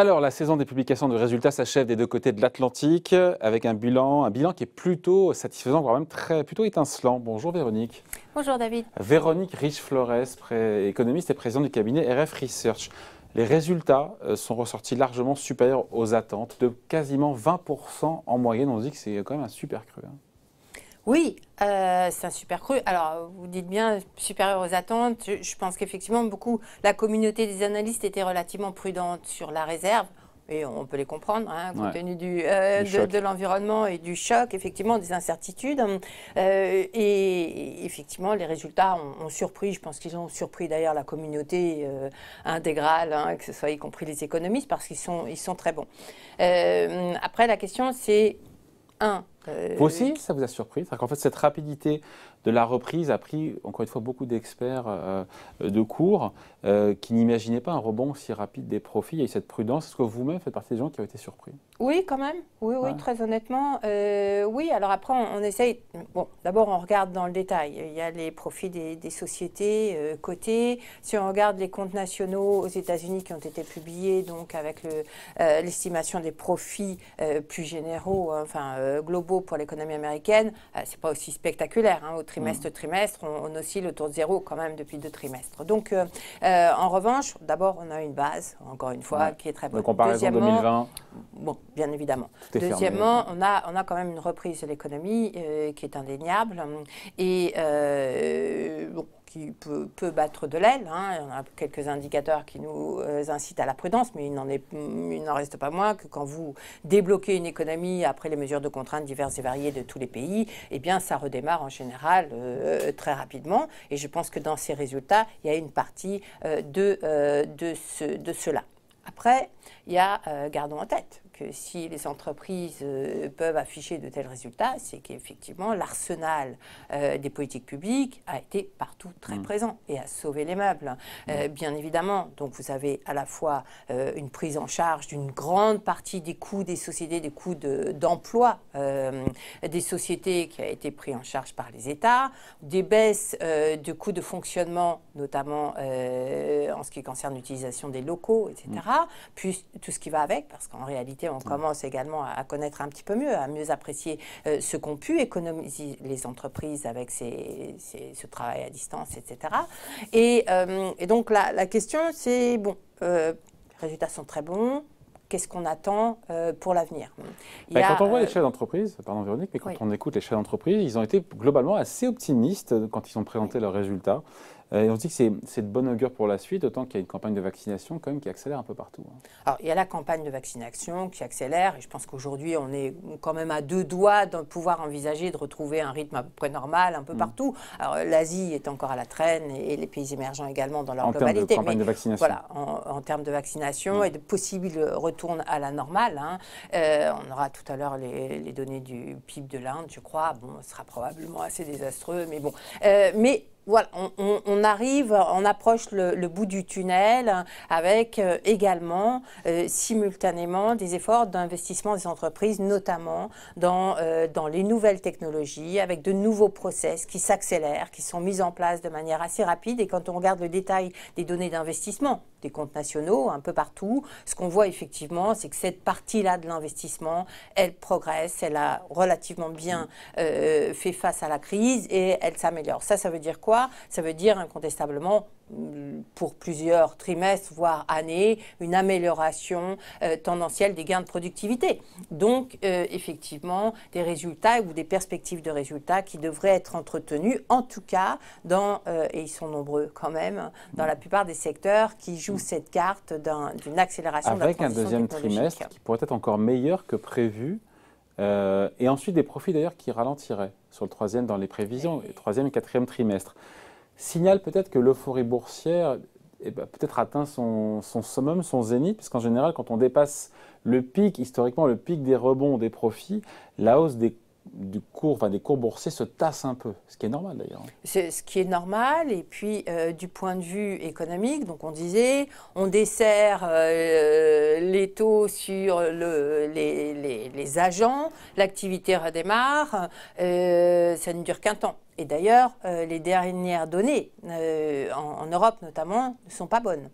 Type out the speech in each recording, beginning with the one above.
Alors, la saison des publications de résultats s'achève des deux côtés de l'Atlantique avec un bilan qui est plutôt satisfaisant, voire même plutôt étincelant. Bonjour Véronique. Bonjour David. Véronique Riche-Flores, économiste et présidente du cabinet RF Research. Les résultats sont ressortis largement supérieurs aux attentes, de quasiment 20% en moyenne. On se dit que c'est quand même un super cru. Oui, c'est un super cru. Alors, vous dites bien supérieur aux attentes. Je pense qu'effectivement, la communauté des analystes était relativement prudente sur la réserve. Et on peut les comprendre, hein, compte tenu de l'environnement et du choc, effectivement, des incertitudes. Et effectivement, les résultats ont surpris. Je pense qu'ils ont surpris d'ailleurs la communauté intégrale, hein, que ce soit y compris les économistes, parce qu'ils sont très bons. Après, la question, c'est Vous aussi, ça vous a surpris? C'est-à-dire qu'en fait, cette rapidité de la reprise a pris, encore une fois, beaucoup d'experts de cours qui n'imaginaient pas un rebond aussi rapide des profits. Il y a eu cette prudence. Est-ce que vous-même faites partie des gens qui ont été surpris? Oui, quand même. Oui, très honnêtement. Oui, alors après, on essaye. Bon, d'abord, on regarde dans le détail. Il y a les profits des sociétés cotées. Si on regarde les comptes nationaux aux États-Unis qui ont été publiés, donc avec l'estimation des profits plus généraux, globaux pour l'économie américaine, c'est pas aussi spectaculaire. Hein. Au trimestre, on oscille autour de zéro quand même depuis 2 trimestres. Donc, en revanche, d'abord, on a une base, encore une fois, qui est très bonne. De comparaison 2020. Bon, bien évidemment. Deuxièmement, on a quand même une reprise de l'économie qui est indéniable et qui peut battre de l'aile. Hein. On a quelques indicateurs qui nous incitent à la prudence, mais il n'en reste pas moins que quand vous débloquez une économie après les mesures de contraintes diverses et variées de tous les pays, eh bien, ça redémarre en général très rapidement. Et je pense que dans ces résultats, il y a une partie de cela. Après, gardons en tête que si les entreprises peuvent afficher de tels résultats, c'est qu'effectivement l'arsenal des politiques publiques a été partout très présent et a sauvé les meubles. Bien évidemment, donc vous avez à la fois une prise en charge d'une grande partie des coûts des sociétés, des coûts d'emploi des sociétés qui a été pris en charge par les États, des baisses de coûts de fonctionnement, notamment en ce qui concerne l'utilisation des locaux, etc., puis tout ce qui va avec, parce qu'en réalité, on commence également à connaître un petit peu mieux, à mieux apprécier ce qu'ont pu économiser les entreprises avec ce travail à distance, etc. Et donc, la question, c'est, bon, les résultats sont très bons. Qu'est-ce qu'on attend pour l'avenir? Quand on voit les chefs d'entreprise, pardon Véronique, mais quand on écoute les chefs d'entreprise, ils ont été globalement assez optimistes quand ils ont présenté leurs résultats. Et on se dit que c'est de bonne augure pour la suite, d'autant qu'il y a une campagne de vaccination quand même qui accélère un peu partout. Alors, il y a la campagne de vaccination qui accélère, et je pense qu'aujourd'hui, on est quand même à 2 doigts de pouvoir envisager de retrouver un rythme à peu près normal un peu partout. Alors, l'Asie est encore à la traîne, et les pays émergents également dans leur globalité. En termes de campagne de vaccination. Voilà, en termes de vaccination et de possible retour à la normale. Hein. On aura tout à l'heure les données du PIB de l'Inde, je crois. Bon, ce sera probablement assez désastreux, mais bon. Voilà, on approche le bout du tunnel avec également simultanément des efforts d'investissement des entreprises, notamment dans les nouvelles technologies, avec de nouveaux process qui s'accélèrent, qui sont mis en place de manière assez rapide. Et quand on regarde le détail des données d'investissement, des comptes nationaux, un peu partout, ce qu'on voit effectivement, c'est que cette partie-là de l'investissement, elle progresse, elle a relativement bien fait face à la crise et elle s'améliore. Ça veut dire quoi? Ça veut dire incontestablement, pour plusieurs trimestres, voire années, une amélioration tendancielle des gains de productivité. Donc, effectivement, des résultats ou des perspectives de résultats qui devraient être entretenus, en tout cas, et ils sont nombreux quand même, dans la plupart des secteurs qui jouent cette carte d'une accélération de la transition technologique. Avec un deuxième trimestre qui pourrait être encore meilleur que prévu, et ensuite des profits d'ailleurs qui ralentiraient sur le troisième dans les prévisions, le troisième et quatrième trimestre. Signale peut-être que l'euphorie boursière peut-être atteint son summum, son zénith, parce qu'en général, quand on dépasse le pic, historiquement, le pic des rebonds, des profits, la hausse des cours boursiers se tasse un peu, ce qui est normal d'ailleurs. C'est ce qui est normal, et puis du point de vue économique, donc on disait, on dessert les taux sur les agents, l'activité redémarre, ça ne dure qu'un temps. Et d'ailleurs, les dernières données, en Europe notamment, ne sont pas bonnes.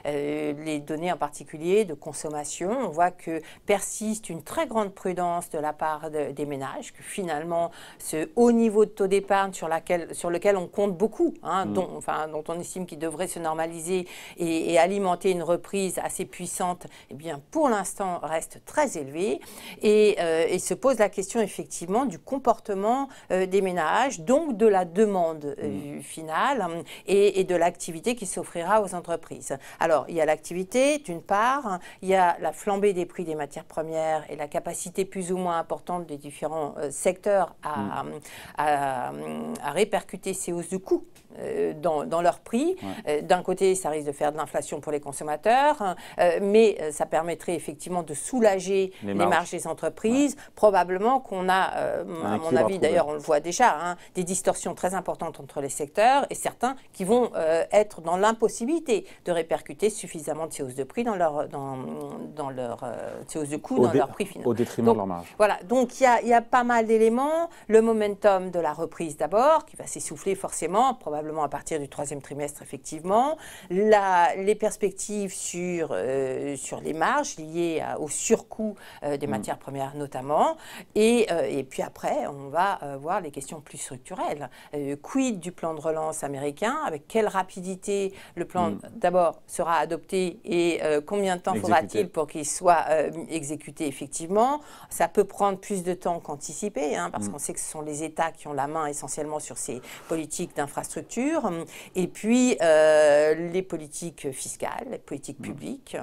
Les données en particulier de consommation, on voit que persiste une très grande prudence de la part des ménages, que finalement, ce haut niveau de taux d'épargne sur lequel on compte beaucoup, dont on estime qu'il devrait se normaliser et alimenter une reprise assez puissante, eh bien, pour l'instant, reste très élevé. Et se pose la question, effectivement, du comportement des ménages, donc de la demande finale et de l'activité qui s'offrira aux entreprises. Alors, il y a l'activité, d'une part, il y a la flambée des prix des matières premières et la capacité plus ou moins importante des différents secteurs à répercuter ces hausses de coûts dans leurs prix. Ouais. D'un côté, ça risque de faire de l'inflation pour les consommateurs, mais ça permettrait effectivement de soulager les marges des entreprises. Ouais. Probablement qu'on a, à mon avis, d'ailleurs on le voit déjà, des distorsions très importantes entre les secteurs et certains qui vont être dans l'impossibilité de répercuter suffisamment de ces hausses de prix dans leur ces hausses de coûts dans leur prix final. Au détriment de leur marge. Voilà, donc il y a pas mal d'éléments. Le momentum de la reprise d'abord, qui va s'essouffler forcément, probablement à partir du troisième trimestre, effectivement. Les perspectives sur les marges liées au surcoût des matières premières notamment. Et puis après, on va voir les questions plus structurelles. Quid du plan de relance américain? Avec quelle rapidité le plan d'abord sera adopté et combien de temps faudra-t-il pour qu'il soit exécuté effectivement? Ça peut prendre plus de temps qu'anticipé, parce qu'on sait que ce sont les États qui ont la main essentiellement sur ces politiques d'infrastructure. Et puis, les politiques fiscales, les politiques publiques.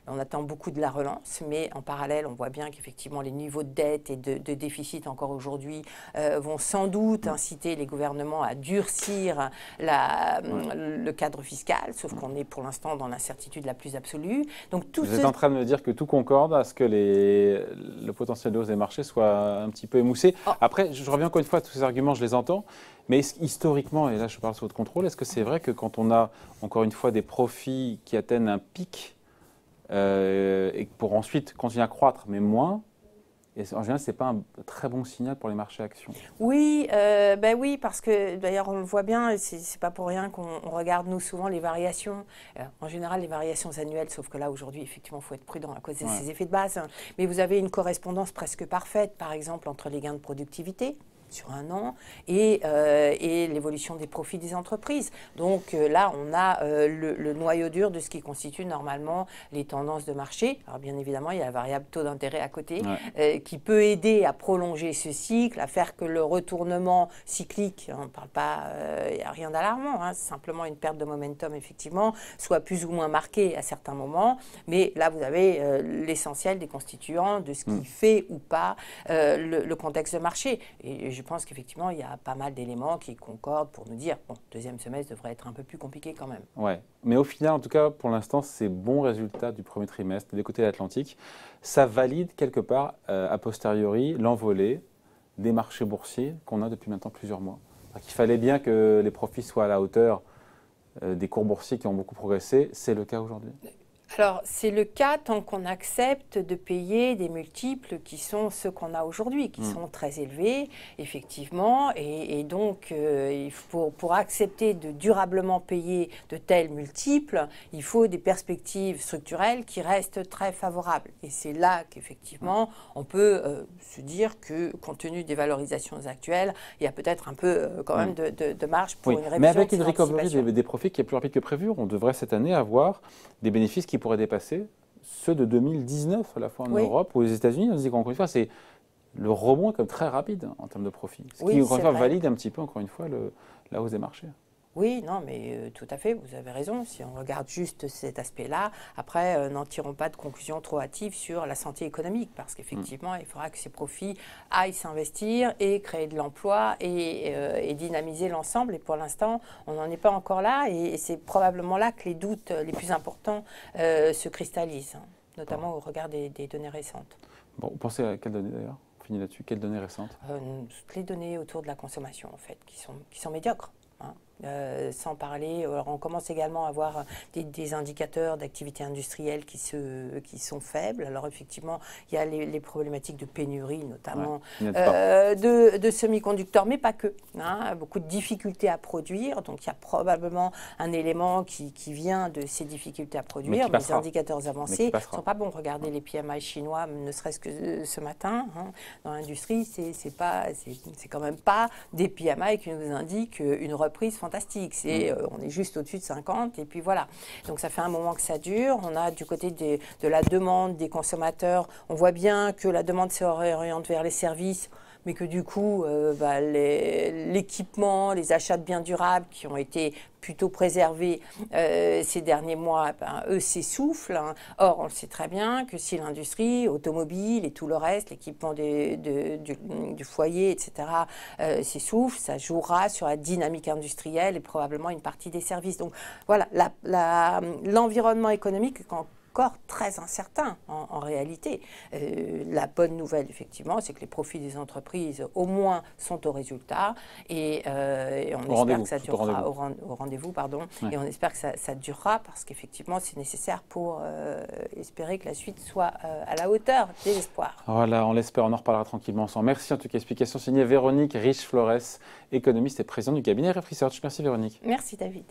On attend beaucoup de la relance, mais en parallèle, on voit bien qu'effectivement, les niveaux de dette et de déficit encore aujourd'hui vont sans doute inciter les gouvernements à durcir le cadre fiscal, sauf qu'on est pour l'instant dans l'incertitude la plus absolue. Donc, Vous êtes en train de me dire que tout concorde à ce que le potentiel de hausse des marchés soit un petit peu émoussé. Après, je reviens encore une fois à tous ces arguments, je les entends. Mais historiquement, et là je parle sous votre contrôle, est-ce que c'est vrai que quand on a encore une fois des profits qui atteignent un pic et pour ensuite continuer à croître, mais moins, et en général, ce n'est pas un très bon signal pour les marchés actions? Oui, oui, parce que d'ailleurs, on le voit bien, et ce n'est pas pour rien qu'on regarde, nous, souvent les variations. En général, les variations annuelles, sauf que là, aujourd'hui, effectivement, il faut être prudent à cause de ces effets de base. Mais vous avez une correspondance presque parfaite, par exemple, entre les gains de productivité sur un an et l'évolution des profits des entreprises. Donc là, on a le noyau dur de ce qui constitue normalement les tendances de marché. Alors bien évidemment, il y a la variable taux d'intérêt à côté qui peut aider à prolonger ce cycle, à faire que le retournement cyclique, on ne parle pas, il n'y a rien d'alarmant, c'est simplement une perte de momentum effectivement, soit plus ou moins marquée à certains moments. Mais là, vous avez l'essentiel des constituants de ce qui fait ou pas le contexte de marché. Et je pense qu'effectivement, il y a pas mal d'éléments qui concordent pour nous dire bon, deuxième semestre devrait être un peu plus compliqué quand même. Ouais, mais au final, en tout cas, pour l'instant, ces bons résultats du premier trimestre des côtés de l'Atlantique, ça valide quelque part, a posteriori, l'envolée des marchés boursiers qu'on a depuis maintenant plusieurs mois. Il fallait bien que les profits soient à la hauteur des cours boursiers qui ont beaucoup progressé. C'est le cas aujourd'hui? Alors, c'est le cas tant qu'on accepte de payer des multiples qui sont ceux qu'on a aujourd'hui, qui sont très élevés, effectivement. Et donc, pour accepter de durablement payer de tels multiples, il faut des perspectives structurelles qui restent très favorables. Et c'est là qu'effectivement, on peut se dire que, compte tenu des valorisations actuelles, il y a peut-être un peu quand même de marge pour une révision. Mais avec une recovery des profits qui est plus rapide que prévu, on devrait cette année avoir des bénéfices qui pourraient dépasser ceux de 2019 à la fois en Europe ou aux États-Unis. On dit qu'encore une fois, c'est le rebond est comme très rapide en termes de profit. Ce qui, encore une fois, valide un petit peu, encore une fois, la hausse des marchés. Oui, non, mais tout à fait, vous avez raison. Si on regarde juste cet aspect-là, après, n'en tirons pas de conclusions trop hâtives sur la santé économique, parce qu'effectivement, il faudra que ces profits aillent s'investir et créer de l'emploi et dynamiser l'ensemble. Et pour l'instant, on n'en est pas encore là, et c'est probablement là que les doutes les plus importants se cristallisent, notamment au regard des données récentes. Bon, vous pensez à quelles données d'ailleurs? On finit là-dessus. Quelles données récentes? Toutes les données autour de la consommation, en fait, qui sont médiocres. sans parler. Alors, on commence également à avoir des indicateurs d'activité industrielle qui sont faibles. Alors effectivement, il y a les problématiques de pénurie, notamment de semi-conducteurs, mais pas que. Hein, beaucoup de difficultés à produire. Donc il y a probablement un élément qui vient de ces difficultés à produire. Mais les indicateurs avancés ne sont pas bons. Regardez les PMI chinois, ne serait-ce que ce matin, hein, dans l'industrie, c'est quand même pas des PMI qui nous indiquent une reprise fantastique. On est juste au-dessus de 50 et puis voilà. Donc ça fait un moment que ça dure. On a du côté de la demande des consommateurs, on voit bien que la demande se réoriente vers les services, mais que du coup, l'équipement, les achats de biens durables qui ont été plutôt préservés ces derniers mois, eux s'essoufflent. Hein. Or, on le sait très bien que si l'industrie automobile et tout le reste, l'équipement du foyer, etc., s'essouffle, ça jouera sur la dynamique industrielle et probablement une partie des services. Donc voilà, l'environnement économique, encore très incertain en réalité. La bonne nouvelle, effectivement, c'est que les profits des entreprises, au moins, sont au résultat et on espère que ça durera au rendez-vous, pardon. Ouais. Et on espère que ça durera parce qu'effectivement, c'est nécessaire pour espérer que la suite soit à la hauteur des espoirs. Voilà, on l'espère, on en reparlera tranquillement ensemble. Merci en tout cas. Explication signée Véronique Riche-Flores, économiste et présidente du cabinet Ref Research. Merci Véronique. Merci David.